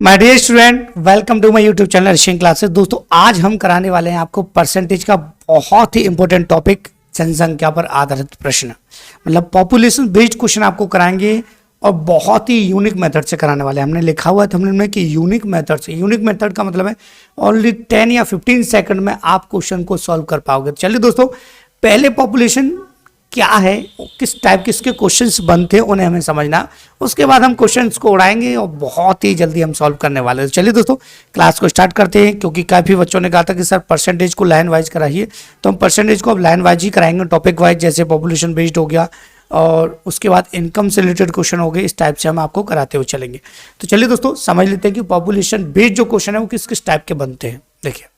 My dear student, welcome to my YouTube channel Rishi classes. दोस्तों, आज हम कराने वाले हैं आपको परसेंटेज का बहुत ही इंपॉर्टेंट टॉपिक, जनसंख्या पर आधारित प्रश्न। मतलब पॉपुलेशन बेस्ड क्वेश्चन आपको कराएंगे और बहुत ही यूनिक मेथड से कराने वाले हैं। हमने लिखा हुआ है थंबनेल में कि यूनिक मेथड से। यूनिक मेथड का मतलब है ओनली 10 या 15 सेकंड में आप क्वेश्चन को सॉल्व कर पाओगे। चलिए दोस्तों, पहले पॉपुलेशन क्या है, किस टाइप के इसके क्वेश्चंस बनते हैं, उन्हें हमें समझना। उसके बाद हम क्वेश्चंस को उड़ाएंगे और बहुत ही जल्दी हम सॉल्व करने वाले हैं। चलिए दोस्तों, क्लास को स्टार्ट करते हैं। क्योंकि काफ़ी बच्चों ने कहा था कि सर परसेंटेज को लाइन वाइज कराइए, तो हम परसेंटेज को अब लाइन वाइज ही कराएंगे, टॉपिक वाइज। जैसे पॉपुलेशन बेस्ड हो गया और उसके बाद इनकम से रिलेटेड क्वेश्चन हो गए, इस टाइप से हम आपको कराते हुए चलेंगे। तो चलिए दोस्तों, समझ लेते हैं कि पॉपुलेशन बेस्ड जो क्वेश्चन है वो किस किस टाइप के बनते हैं। देखिए,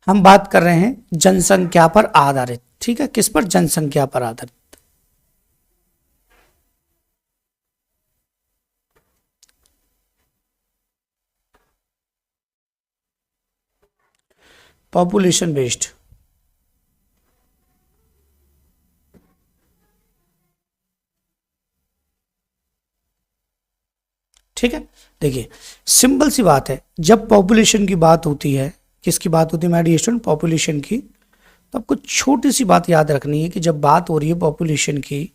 हम बात कर रहे हैं जनसंख्या पर आधारित। ठीक है, किस पर? जनसंख्या पर आधारित। Population based. ठीक है, देखिए सिंपल सी बात है, जब पॉपुलेशन की बात होती है, किसकी बात होती है मेरे स्टूडेंट? पॉपुलेशन की। तो आपको छोटी सी बात याद रखनी है कि जब बात हो रही है पॉपुलेशन की,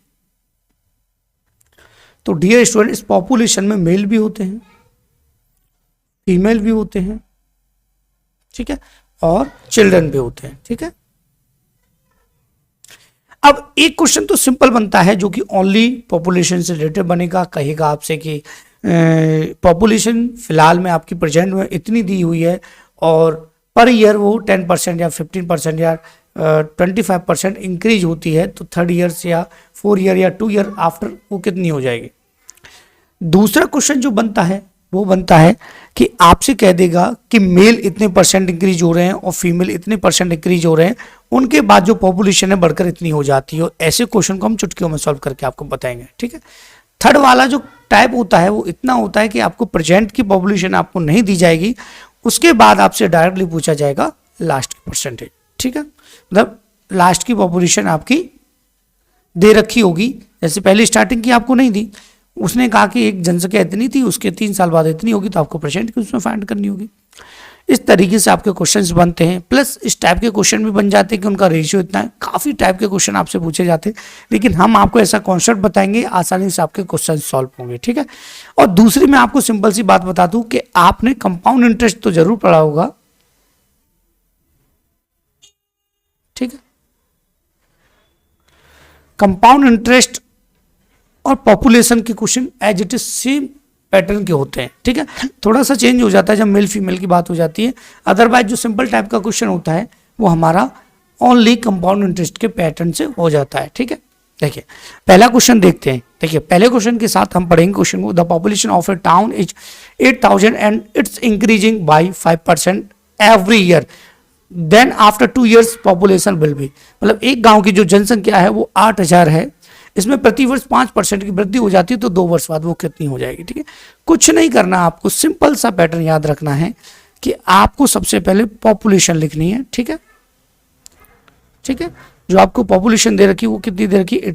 तो डियर स्टूडेंट, इस पॉपुलेशन में मेल भी होते हैं, फीमेल भी होते हैं, ठीक है, और चिल्ड्रन भी होते हैं। ठीक है, अब एक क्वेश्चन तो सिंपल बनता है जो कि ओनली पॉपुलेशन से रिलेटेड बनेगा। कहेगा आपसे कि पॉपुलेशन फिलहाल में आपकी प्रेजेंट में इतनी दी हुई है और पर ईयर वो 10% या 15% या 25% इंक्रीज होती है, तो 3 ईयर्स या 4 ईयर या 2 ईयर आफ्टर वो कितनी हो जाएगी। दूसरा क्वेश्चन जो बनता है वो बनता है कि आपसे कह देगा कि मेल इतने परसेंट इंक्रीज हो रहे हैं और फीमेल इतने परसेंट इंक्रीज हो रहे हैं, उनके बाद जो पॉपुलेशन है बढ़कर इतनी हो जाती है। ऐसे क्वेश्चन को हम चुटकियों में सॉल्व करके आपको बताएंगे। ठीक है, थर्ड वाला जो टाइप होता है वो इतना होता है कि आपको प्रेजेंट की पॉपुलेशन आपको नहीं दी जाएगी, उसके बाद आपसे डायरेक्टली पूछा जाएगा लास्ट की परसेंटेज। ठीक है, मतलब लास्ट की पॉपुलेशन आपकी दे रखी होगी, जैसे पहले स्टार्टिंग की आपको नहीं दी, उसने कहा कि एक जनसंख्या इतनी थी, उसके 3 साल बाद इतनी होगी, तो आपको परसेंट की उसमें फाइंड करनी होगी। इस तरीके से आपके क्वेश्चंस बनते हैं। प्लस इस टाइप के क्वेश्चन भी बन जाते हैं कि उनका रेशियो इतना है। काफ़ी टाइप के क्वेश्चन आपसे पूछे जाते हैं, लेकिन हम आपको ऐसा कॉन्सेप्ट बताएंगे, आसानी से आपके क्वेश्चन सॉल्व होंगे। ठीक है, और दूसरी मैं आपको सिंपल सी बात बता दूं कि आपने कंपाउंड इंटरेस्ट तो जरूर पढ़ा होगा। ठीक है, कंपाउंड इंटरेस्ट और पॉपुलेशन के question as it is same pattern के होते हैं। ठीक है, थोड़ा सा चेंज हो जाता है जब मेल फीमेल की बात हो जाती है। अदरवाइज जो सिंपल टाइप का क्वेश्चन होता है वो हमारा ओनली कंपाउंड इंटरेस्ट के पैटर्न से हो जाता है। ठीक है, देखिए पहला क्वेश्चन देखते हैं। देखिए पहले क्वेश्चन के साथ हम पढ़ेंगे क्वेश्चन को। The population of a town is 8000 and it's increasing by 5% every year, then after 2 years population will be. मतलब एक गांव की जो जनसंख्या है वो 8000 है, इसमें प्रति वर्ष 5% की वृद्धि हो जाती है, तो 2 वर्ष बाद वो कितनी हो जाएगी। ठीक है, कुछ नहीं करना, आपको सिंपल सा पैटर्न याद रखना है कि आपको सबसे पहले पॉपुलेशन लिखनी है। ठीक है, ठीक है, जो आपको पॉपुलेशन दे रखी है वो कितनी दे रखी है?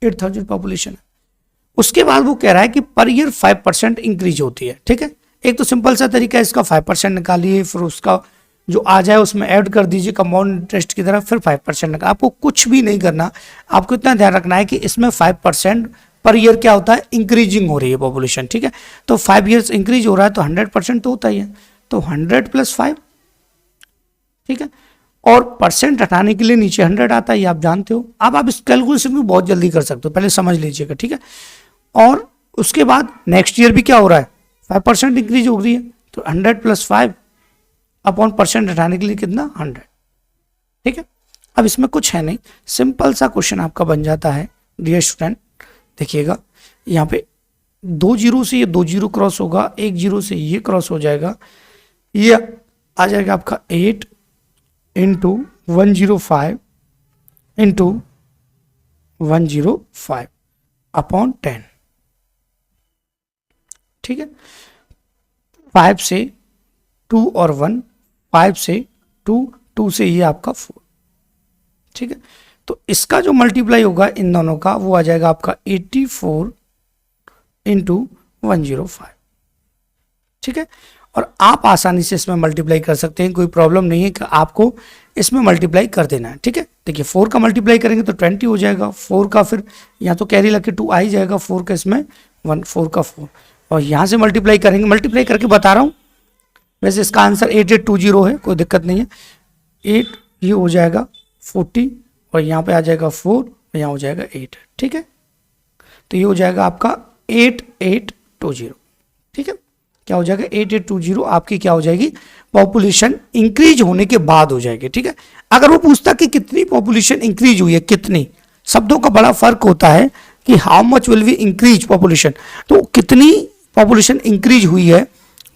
8000 पॉपुलेशन है। उसके बाद वो कह रहा है कि पर ईयर 5% इंक्रीज होती है। ठीक है, एक तो सिंपल सा तरीका है इसका, 5% निकालिए, फिर उसका जो आ जाए उसमें ऐड कर दीजिए कंपाउंड इंटरेस्ट की तरफ, फिर 5% निकाल। आपको कुछ भी नहीं करना, आपको इतना ध्यान रखना है कि इसमें 5% पर ईयर क्या होता है? इंक्रीजिंग हो रही है पॉपुलेशन। ठीक है, तो 5 ईयर्स इंक्रीज हो रहा है तो 100% तो होता ही है, तो 100 + 5। ठीक है, और परसेंट हटाने के लिए नीचे 100 आता है, ये आप जानते हो। अब आप इस कैलकुलेशन को बहुत जल्दी कर सकते हो, पहले समझ लीजिएगा। ठीक है, और उसके बाद नेक्स्ट ईयर भी क्या हो रहा है? 5% इंक्रीज हो रही है, तो 100 + 5 अपॉन परसेंट हटाने के लिए कितना? 100। ठीक है, अब इसमें कुछ है नहीं, सिंपल सा क्वेश्चन आपका बन जाता है डियर स्टूडेंट। देखिएगा यहाँ पे 2 जीरो से ये 2 जीरो क्रॉस होगा, 1 जीरो से ये क्रॉस हो जाएगा, ये आ जाएगा आपका 8 × 105 × 105 अपॉन 10। ठीक है, 5 से 2 और 1, 5 से 2, 2 से ये आपका 4। ठीक है, तो इसका जो मल्टीप्लाई होगा इन दोनों का वो आ जाएगा आपका 84 इंटू 105, ठीक है। और आप आसानी से इसमें मल्टीप्लाई कर सकते हैं, कोई प्रॉब्लम नहीं है कि आपको इसमें मल्टीप्लाई कर देना है, ठीक है। देखिए 4 का मल्टीप्लाई करेंगे तो 20 हो जाएगा, 4 का फिर यहाँ तो कैरी लगे 2 आ ही जाएगा, 4 का इसमें 1, 4 का 4, और यहाँ से मल्टीप्लाई करेंगे, मल्टीप्लाई करके बता रहा हूँ। वैसे इसका आंसर 8820 है, कोई दिक्कत नहीं है। 8 ये हो जाएगा 40 और यहाँ पे आ जाएगा 4 और यहाँ हो जाएगा 8, ठीक है। तो ये हो जाएगा आपका 8820, ठीक है। क्या हो जाएगा 8820 आपकी क्या हो जाएगी, पॉपुलेशन इंक्रीज होने के बाद हो जाएगी, ठीक है। अगर वो पूछता कि कितनी पॉपुलेशन इंक्रीज हुई है, कितनी, शब्दों का बड़ा फर्क होता है कि how much will we increase population, तो कितनी पॉपुलेशन इंक्रीज हुई है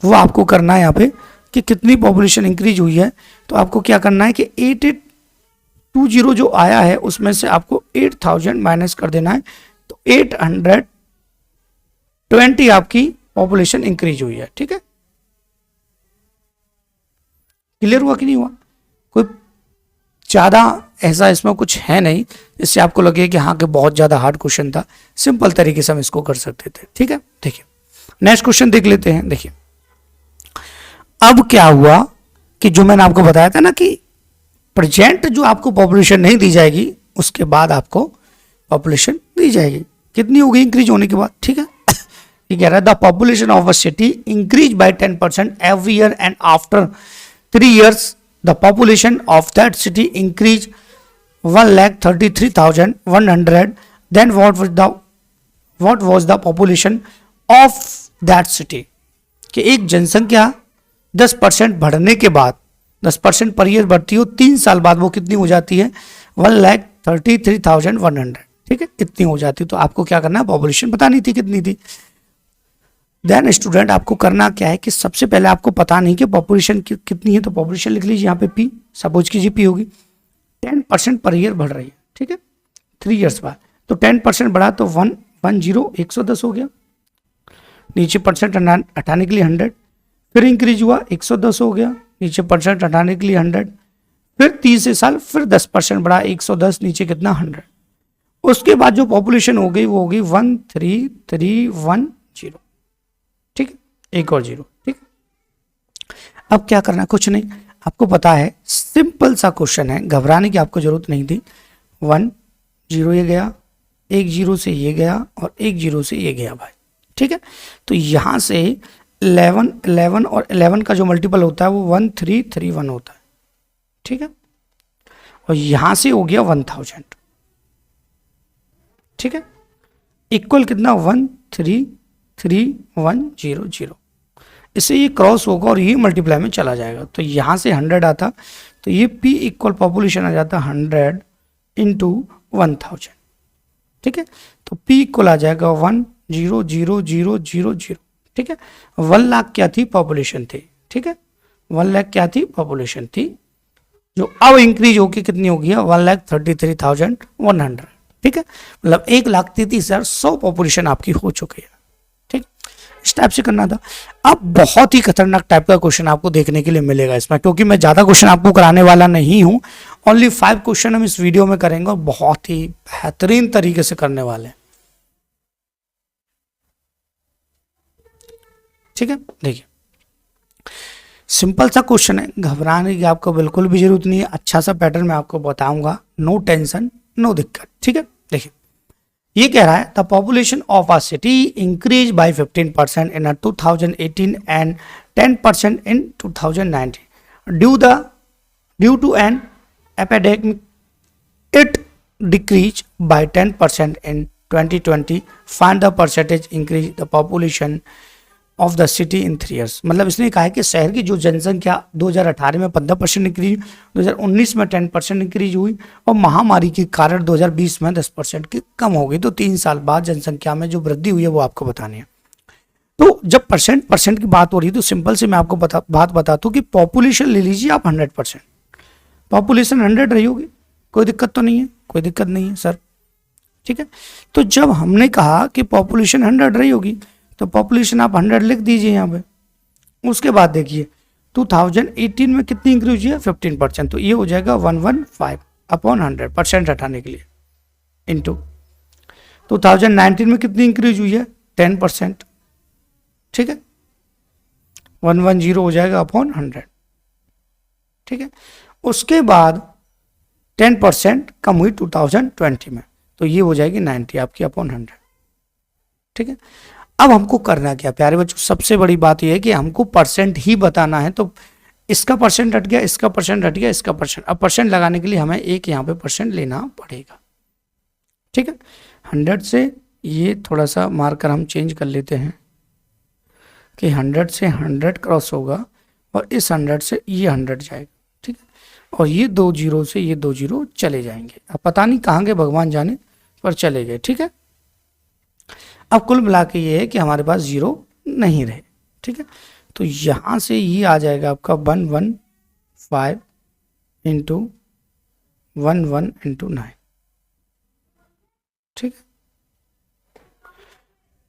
वो आपको करना है यहाँ पे कि कितनी पॉपुलेशन इंक्रीज हुई है। तो आपको क्या करना है कि 8820 जो आया है उसमें से आपको 8000 माइनस कर देना है, तो 820 आपकी पॉपुलेशन इंक्रीज हुई है, ठीक है। क्लियर हुआ कि नहीं हुआ? कोई ज्यादा ऐसा इसमें कुछ है नहीं जिससे आपको लगे कि हाँ कि बहुत ज्यादा हार्ड क्वेश्चन था, सिंपल तरीके से हम इसको कर सकते थे, ठीक है। देखिए नेक्स्ट क्वेश्चन देख लेते हैं। देखिए अब क्या हुआ कि जो मैंने आपको बताया था ना कि प्रेजेंट जो आपको पॉपुलेशन नहीं दी जाएगी उसके बाद आपको पॉपुलेशन दी जाएगी, कितनी होगी इंक्रीज होने के बाद, ठीक है। ये कह रहा है the population of a city increase bye 10% every year and after 3 years the population of that city increased 1,33,100, then what was the population of that city, कि एक जनसंख्या 10% बढ़ने के बाद, 10% पर ईयर बढ़ती हो, 3 साल बाद वो कितनी हो जाती है, 1,33,100, ठीक है, इतनी हो जाती। तो आपको क्या करना है, पॉपुलेशन बतानी थी कितनी थी। देन स्टूडेंट आपको करना क्या है कि सबसे पहले आपको पता नहीं कि पॉपुलेशन कितनी है, तो पॉपुलेशन लिख लीजिए यहाँ पे पी, सपोज कीजिए पी होगी 10% पर ईयर बढ़ रही है, ठीक है, 3 years बाद। तो 10% बढ़ा तो 110 हो गया, नीचे परसेंट हटाने के लिए 100, फिर इंक्रीज हुआ 110 हो गया, नीचे परसेंट हटाने के लिए 100, फिर 30 साल फिर 10% बढ़ा 110, नीचे कितना 100। उसके बाद जो पॉपुलेशन हो गई वो होगी 13310, ठीक है, एक और 0, ठीक। अब क्या करना, कुछ नहीं, आपको पता है सिंपल सा क्वेश्चन है, घबराने की आपको जरूरत नहीं थी। 1 0 ये गया, 1 0 से ये गया और 1 0 से ये गया भाई, ठीक है। तो यहां से 11 और 11 का जो मल्टीपल होता है वो 1331 होता है, ठीक है, और यहां से हो गया 1000, ठीक है, इक्वल कितना 1333100। इससे ये क्रॉस होगा और ये मल्टीप्लाई में चला जाएगा, तो यहां से 100 आता, तो ये P इक्वल पॉपुलेशन आ जाता 100 इंटू 1000, ठीक है। तो P इक्वल आ जाएगा 1000000, ठीक है। 1 लाख क्या थी, पॉपुलेशन थी, ठीक है, 1 लाख क्या थी, पॉपुलेशन थी, जो अब इंक्रीज होकर कितनी होगी, 1,33,100, ठीक है, मतलब 1,33,100 पॉपुलेशन आपकी हो चुकी है, ठीक। इस टाइप से करना था। अब बहुत ही खतरनाक टाइप का क्वेश्चन आपको देखने के लिए मिलेगा इसमें, क्योंकि मैं ज्यादा क्वेश्चन आपको कराने वाला नहीं हूं, ओनली 5 क्वेश्चन हम इस वीडियो में करेंगे और बहुत ही बेहतरीन तरीके से करने वाले हैं, ठीक है। देखिए सिंपल सा क्वेश्चन है, घबराने की आपको बिल्कुल भी जरूरत नहीं है, अच्छा सा पैटर्न मैं आपको बताऊंगा, नो टेंशन नो दिक्कत, ठीक है। देखिए ये कह रहा है the population of a city increase by 15% in 2018 and 10% in 2019 due to an epidemic, it decrease by 10% in 2020, find the percentage increase the population of the city in 3 years। मतलब इसने कहा है कि शहर की जो जनसंख्या 2018 में 15% इंक्रीज, 2019 में 10% इंक्रीज हुई और महामारी के कारण 2020 में 10% की कम हो गई। तो 3 साल बाद जनसंख्या में जो वृद्धि हुई है वो आपको बतानी है। तो जब परसेंट की बात हो रही है तो सिंपल से मैं आपको बात बताता हूँ कि पॉपुलेशन ले लीजिए आप 100%, पॉपुलेशन 100 रही होगी, कोई दिक्कत तो नहीं है, कोई दिक्कत नहीं है सर, ठीक है। तो जब हमने कहा कि पॉपुलेशन 100 रही होगी तो पॉपुलेशन आप 100 लिख दीजिए यहाँ पे। उसके बाद देखिए 2018 में कितनी इंक्रीज हुई है, 15%, तो ये हो जाएगा 115, अपॉन 100, परसेंट हटाने के लिए, इंटू 2019 में कितनी इंक्रीज हुई है 10%, ठीक है, 110 हो जाएगा अपॉन 100, ठीक है। उसके बाद 10% कम हुई 2020 में, तो ये हो जाएगी 90 आपकी अपॉन 100, ठीक है। अब हमको करना क्या प्यारे बच्चों, सबसे बड़ी बात यह है कि हमको परसेंट ही बताना है, तो इसका परसेंट हट गया, इसका परसेंट हट गया, इसका परसेंट, अब परसेंट लगाने के लिए हमें एक यहाँ पे परसेंट लेना पड़ेगा, ठीक है। 100 से ये थोड़ा सा मार्कर हम चेंज कर लेते हैं कि 100 से 100 क्रॉस होगा और इस 100 से ये 100 जाएगा, ठीक है, और ये 2 जीरो से ये 2 जीरो चले जाएंगे, अब पता नहीं कहाँ गए भगवान जाने, पर चले गए, ठीक है। अब कुल मिला के ये है कि हमारे पास जीरो नहीं रहे, ठीक है, तो यहाँ से ये आ जाएगा आपका 115 इंटू 11 इंटू 9, ठीक है।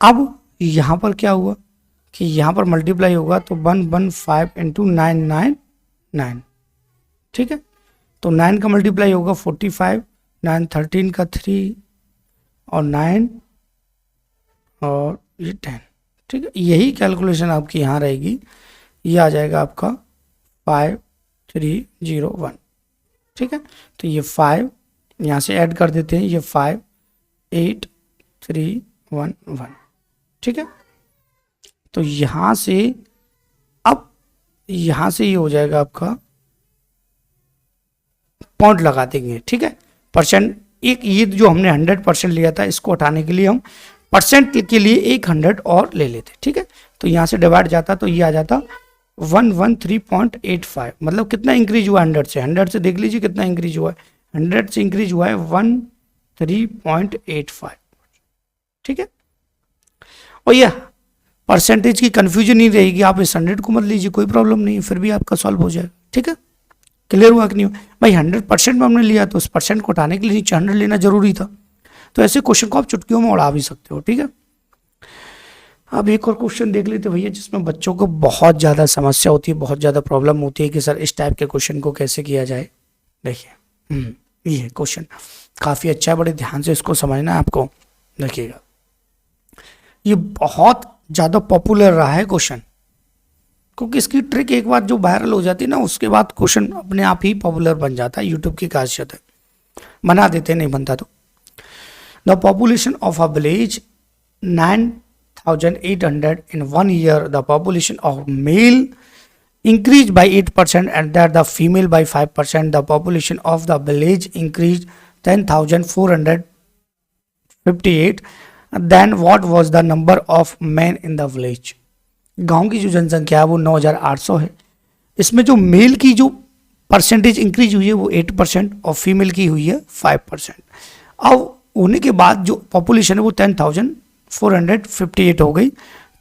अब यहाँ पर क्या हुआ कि यहाँ पर मल्टीप्लाई होगा तो 115 इंटू 999, ठीक है, तो 9 का मल्टीप्लाई होगा 45, 9 13 का 3 और 9 और ये 10, ठीक है। यही कैलकुलेशन आपकी यहाँ रहेगी, ये आ जाएगा आपका 5301, ठीक है, तो ये 5 यहाँ से ऐड कर देते हैं, ये 58311, ठीक है, तो यहाँ से अब यहाँ से ये हो जाएगा आपका, पॉइंट लगा देंगे, ठीक है, परसेंट, एक ये जो हमने 100% लिया था इसको हटाने के लिए हम परसेंट के लिए एक 100 और ले लेते, ठीक है, तो यहाँ से डिवाइड जाता तो ये आ जाता 113.85, मतलब कितना इंक्रीज हुआ 100 से देख लीजिए कितना इंक्रीज हुआ है, 100 से इंक्रीज हुआ है 13.85, ठीक है। और यह परसेंटेज की कंफ्यूजन नहीं रहेगी, आप इस 100 को मत लीजिए, कोई प्रॉब्लम नहीं है, फिर भी आपका सॉल्व हो जाएगा, ठीक है। क्लियर हुआ कि नहीं भाई, 100% में हमने लिया तो उस परसेंट को उठाने के लिए नीचे 100 लेना जरूरी था, तो ऐसे क्वेश्चन को आप चुटकियों में उड़ा भी सकते हो, ठीक है। अब एक और क्वेश्चन देख लेते भैया, जिसमें बच्चों को बहुत ज़्यादा समस्या होती है, बहुत ज़्यादा प्रॉब्लम होती है कि सर इस टाइप के क्वेश्चन को कैसे किया जाए। देखिए ये क्वेश्चन काफ़ी अच्छा है, बड़े ध्यान से इसको समझना है आपको। देखिएगा, ये बहुत ज़्यादा पॉपुलर रहा है क्वेश्चन, क्योंकि इसकी ट्रिक एक बार जो वायरल हो जाती है ना, उसके बाद क्वेश्चन अपने आप ही पॉपुलर बन जाता है, यूट्यूब की खासियत है, बना देते नहीं बनता तो। The population of a village 9,800 in 1 year, the population of male increased by 8% and that the female by 5%. The population of the village increased 10,458. Then what was the number of men in the village? गांव की जो जनसंख्या है वो 9,800 है, इसमें जो mail की जो परसेंटेज इंक्रीज हुई है वो 8% और फीमेल की हुई है 5%। अब होने के बाद जो पॉपुलेशन है वो 10,458 हो गई,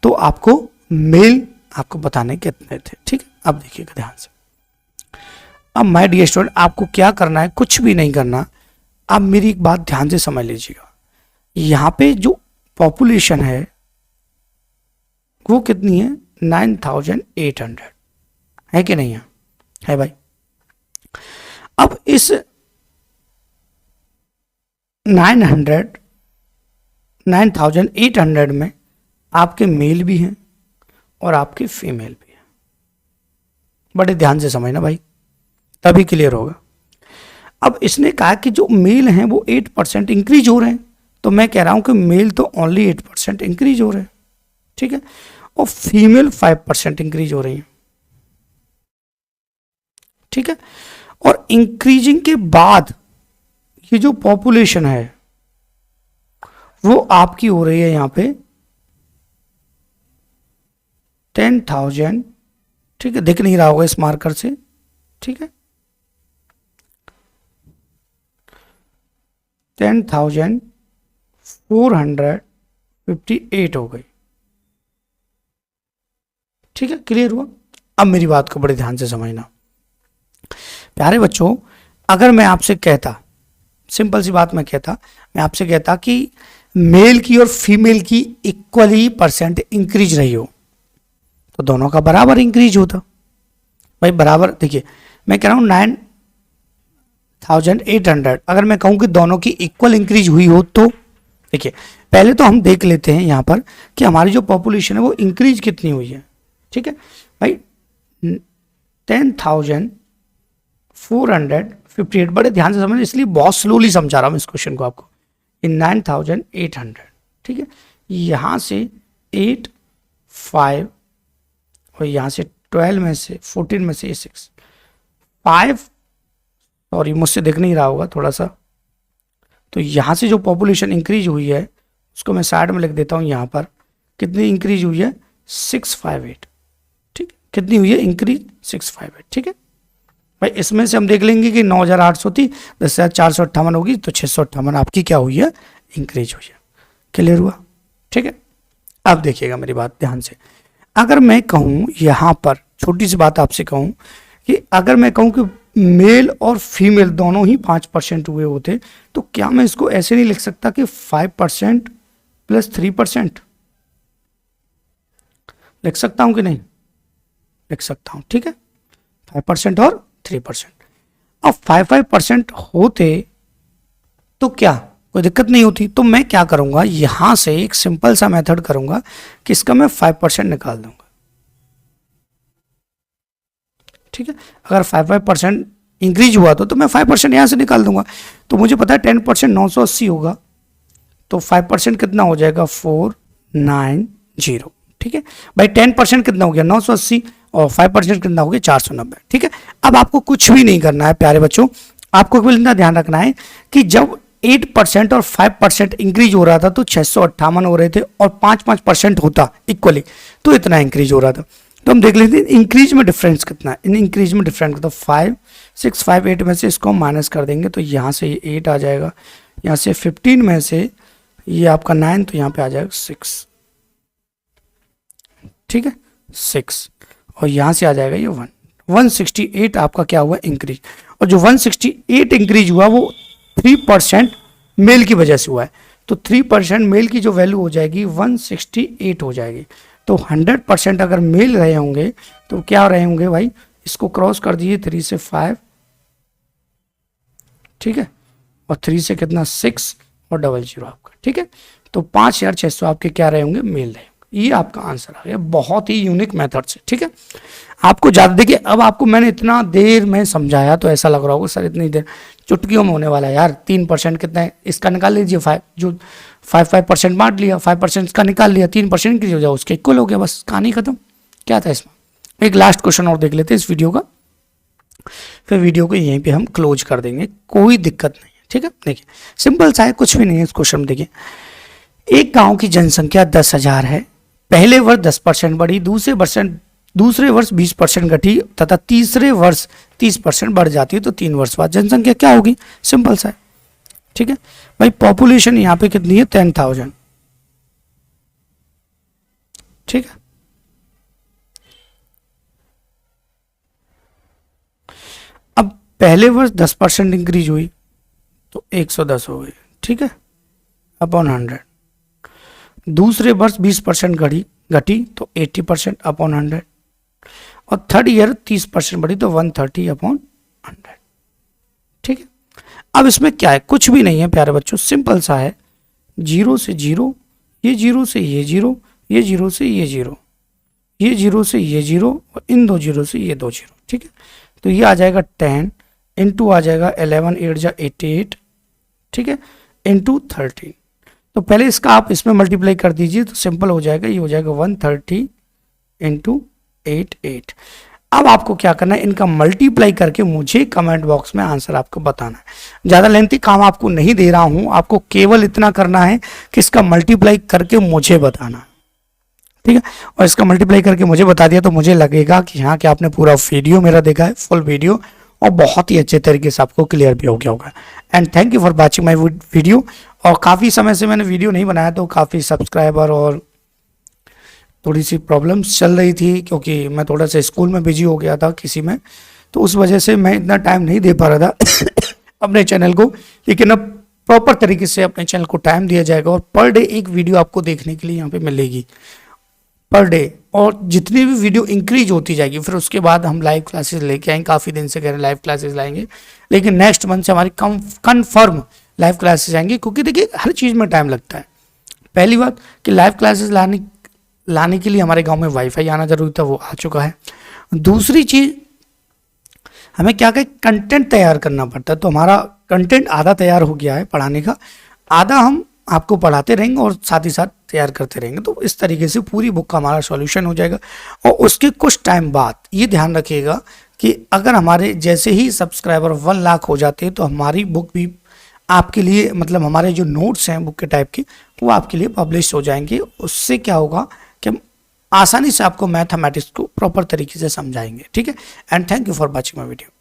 तो आपको मेल आपको बताने कितने थे, ठीक है। अब देखिएगा ध्यान से, अब माय डियर स्टूडेंट आपको क्या करना है, कुछ भी नहीं करना, आप मेरी एक बात ध्यान से समझ लीजिएगा। यहाँ पे जो पॉपुलेशन है वो कितनी है 9,800 है कि नहीं है भाई। अब इस 9,800 में आपके मेल भी हैं और आपके फीमेल भी हैं, बड़े ध्यान से समझना भाई, तभी क्लियर होगा। अब इसने कहा कि जो मेल हैं वो 8% इंक्रीज हो रहे हैं, तो मैं कह रहा हूं कि मेल तो ओनली 8% इंक्रीज हो रहे हैं, ठीक है, और फीमेल 5% इंक्रीज हो रही है, ठीक है। और इंक्रीजिंग के बाद ये जो पॉपुलेशन है वो आपकी हो रही है यहां पे 10,000, ठीक है, दिख नहीं रहा होगा इस मार्कर से, ठीक है, 10,458 हो गई, ठीक है, क्लियर हुआ। अब मेरी बात को बड़े ध्यान से समझना प्यारे बच्चों, अगर मैं आपसे कहता, सिंपल सी बात मैं आपसे कहता कि मेल की और फीमेल की इक्वली परसेंट इंक्रीज रही हो, तो दोनों का बराबर इंक्रीज होता भाई, बराबर। देखिए मैं कह रहा हूं 10,800 अगर मैं कहूँ कि दोनों की इक्वल इंक्रीज हुई हो तो देखिए पहले तो हम देख लेते हैं यहाँ पर कि हमारी जो पॉपुलेशन है वो इंक्रीज कितनी हुई है। ठीक है भाई 10,458, बड़े ध्यान से समझ, इसलिए बहुत स्लोली समझा रहा हूँ इस क्वेश्चन को आपको। इन 9,800, ठीक है, यहाँ से 8 5 और यहाँ से 12 में से 14 में से 6 5, सॉरी मुझसे दिख नहीं रहा होगा थोड़ा सा, तो यहाँ से जो पॉपुलेशन इंक्रीज हुई है उसको मैं साइड में लिख देता हूँ। यहाँ पर कितनी इंक्रीज हुई है 658, ठीक, कितनी हुई है इंक्रीज 658, ठीक है भाई। इसमें से हम देख लेंगे कि 9,800 थी, 10,458 होगी तो 658 आपकी क्या हुई है इंक्रीज हुई है। क्लियर हुआ? ठीक है, अब देखिएगा मेरी बात ध्यान से। अगर मैं कहूँ यहाँ पर छोटी सी बात आपसे कहूँ कि अगर मैं कहूँ कि मेल और फीमेल दोनों ही 5% हुए होते तो क्या मैं इसको ऐसे नहीं लिख सकता कि 5% प्लस 3%? लिख सकता हूं कि नहीं? लिख सकता हूं, ठीक है, 5% और 3%। अब 5% होते तो क्या कोई दिक्कत नहीं होती, तो मैं क्या करूंगा यहां से एक सिंपल सा मेथड करूंगा कि इसका मैं 5% निकाल दूंगा। ठीक है, अगर 5% इंक्रीज हुआ तो मैं 5% यहां से निकाल दूंगा। तो मुझे पता है 10% 980 होगा, तो 5% कितना हो जाएगा 490। ठीक है भाई, 10% कितना हो गया 980 और 5% कितना हो गया 490। ठीक है, अब आपको कुछ भी नहीं करना है प्यारे बच्चों, आपको केवल इतना ध्यान रखना है कि जब 8% और 5% इंक्रीज हो रहा था तो 658 हो रहे थे, और 5% होता इक्वली तो इतना इंक्रीज हो रहा था। तो हम देख लेते हैं इंक्रीज में डिफरेंस कितना है। इन इंक्रीज में डिफरेंस कितना, 5 6 5 8 में से इसको माइनस कर देंगे तो यहाँ से ये 8 आ जाएगा, यहाँ से 15 में से ये आपका 9 तो यहाँ पे आ जाएगा 6। ठीक है 6, और यहाँ से आ जाएगा ये 168 आपका क्या हुआ इंक्रीज। और जो 168 इंक्रीज हुआ वो 3% मेल की वजह से हुआ है, तो 3% मेल की जो वैल्यू हो जाएगी 168 हो जाएगी। तो 100% अगर मेल रहे होंगे तो क्या रहे होंगे भाई, इसको क्रॉस कर दीजिए 3 से 5, ठीक है, और 3 से कितना 6 और 00 आपका। ठीक है, तो 5,600 आपके क्या रहे होंगे मेल रहे होंगे। ये आपका आंसर आ गया, बहुत ही यूनिक मेथड से। ठीक है, आपको ज्यादा देखिए, अब आपको मैंने इतना देर में समझाया तो ऐसा लग रहा होगा सर इतनी देर चुटकियों में होने वाला है यार। 3% कितना है इसका निकाल लीजिए, 5% बांट लिया, 5% इसका निकाल लिया, 3% इंक्रीज हो जाओ उसके इक्वल हो गया, बस कहानी खत्म। क्या था इसमें? एक लास्ट क्वेश्चन और देख लेते हैं इस वीडियो का, फिर वीडियो को यहीं पे हम क्लोज कर देंगे, कोई दिक्कत नहीं है। ठीक है, देखिए सिंपल सा है, कुछ भी नहीं है इस क्वेश्चन में। देखिए एक गांव की जनसंख्या 10,000 है, पहले वर्ष 10% बढ़ी, दूसरे वर्ष 20% घटी तथा तीसरे वर्ष 30% बढ़ जाती है, तो 3 वर्ष बाद जनसंख्या क्या होगी? सिंपल सा है। ठीक है भाई, पॉपुलेशन यहाँ पे कितनी है 10,000। ठीक है, अब पहले वर्ष 10% इंक्रीज हुई तो 110 हो गई, ठीक है, अपॉन 100। दूसरे वर्ष 20% घटी तो 80% अपॉन 100, और थर्ड ईयर 30% बढ़ी तो 130 अपॉन 100। ठीक है, अब इसमें क्या है, कुछ भी नहीं है प्यारे बच्चों, सिंपल सा है, 0 से 0, ये 0 से ये 0, ये 0 से ये 0, ये 0 से ये 0, और इन 2 0 से ये 2 0। ठीक है, तो ये आ जाएगा 10 इंटू आ जाएगा 11 8 जा 88, ठीक है, इंटू 13। तो पहले इसका आप इसमें मल्टीप्लाई कर दीजिए तो सिंपल हो जाएगा, ये हो जाएगा 130 इंटू 88। अब आपको क्या करना है, इनका मल्टीप्लाई करके मुझे कमेंट बॉक्स में आंसर आपको बताना है। ज़्यादा लेंथी काम आपको नहीं दे रहा हूं, आपको केवल इतना करना है कि इसका मल्टीप्लाई करके मुझे बताना। ठीक है, और इसका मल्टीप्लाई करके मुझे बता दिया तो मुझे लगेगा कि हाँ कि आपने पूरा वीडियो मेरा देखा है, फुल वीडियो, और बहुत ही अच्छे तरीके से आपको क्लियर भी हो गया होगा। And thank you for watching my video. और काफ़ी समय से मैंने वीडियो नहीं बनाया तो काफ़ी सब्सक्राइबर और थोड़ी सी प्रॉब्लम्स चल रही थी, क्योंकि मैं थोड़ा सा स्कूल में बिजी हो गया था किसी में, तो उस वजह से मैं इतना टाइम नहीं दे पा रहा था अपने चैनल को। लेकिन अब प्रॉपर तरीके से अपने चैनल को टाइम दिया जाएगा, और पर डे एक वीडियो आपको देखने के लिए यहाँ पे मिलेगी, पर डे और जितनी भी वीडियो इंक्रीज होती जाएगी फिर उसके बाद हम लाइव क्लासेस लेके आएंगे। काफ़ी दिन से कह रहे लाइव क्लासेस लाएंगे, लेकिन नेक्स्ट मंथ से हमारी कन्फर्म लाइव क्लासेस आएंगे, क्योंकि देखिए हर चीज़ में टाइम लगता है। पहली बात कि लाइव क्लासेस लाने के लिए हमारे गांव में वाईफाई आना जरूरी था, वो आ चुका है। दूसरी चीज़, हमें क्या कंटेंट तैयार करना पड़ता है, तो हमारा कंटेंट आधा तैयार हो गया है पढ़ाने का, आधा हम आपको पढ़ाते रहेंगे और साथ ही साथ तैयार करते रहेंगे। तो इस तरीके से पूरी बुक का हमारा सॉल्यूशन हो जाएगा। और उसके कुछ टाइम बाद ये ध्यान रखिएगा कि अगर हमारे जैसे ही सब्सक्राइबर 1 लाख हो जाते हैं तो हमारी बुक भी आपके लिए, मतलब हमारे जो नोट्स हैं बुक के टाइप के, वो आपके लिए पब्लिश हो जाएंगे। उससे क्या होगा कि हम आसानी से आपको मैथमेटिक्स को प्रॉपर तरीके से समझाएंगे। ठीक है, and thank you for watching my video.